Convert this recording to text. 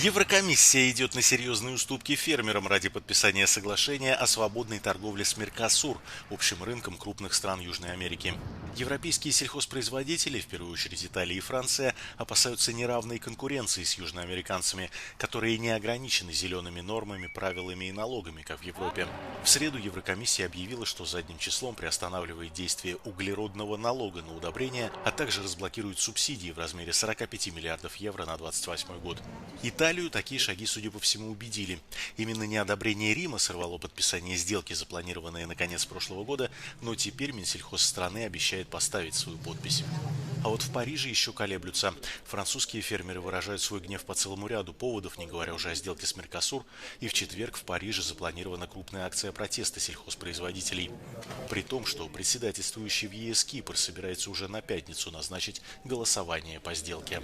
Еврокомиссия идет на серьезные уступки фермерам ради подписания соглашения о свободной торговле с Меркосур, общим рынком крупных стран Южной Америки. Европейские сельхозпроизводители, в первую очередь Италия и Франция, опасаются неравной конкуренции с южноамериканцами, которые не ограничены зелеными нормами, правилами и налогами, как в Европе. В среду Еврокомиссия объявила, что задним числом приостанавливает действие углеродного налога на удобрения, а также разблокирует субсидии в размере 45 миллиардов евро на 2028 год. Италию такие шаги, судя по всему, убедили. Именно неодобрение Рима сорвало подписание сделки, запланированное на конец прошлого года, но теперь Минсельхоз страны обещает поставить свою подпись. А вот в Париже еще колеблются. Французские фермеры выражают свой гнев по целому ряду поводов, не говоря уже о сделке с Меркосур, и в четверг в Париже запланирована крупная акция протеста сельхозпроизводителей. При том, что председательствующий в ЕС Кипр собирается уже на пятницу назначить голосование по сделке.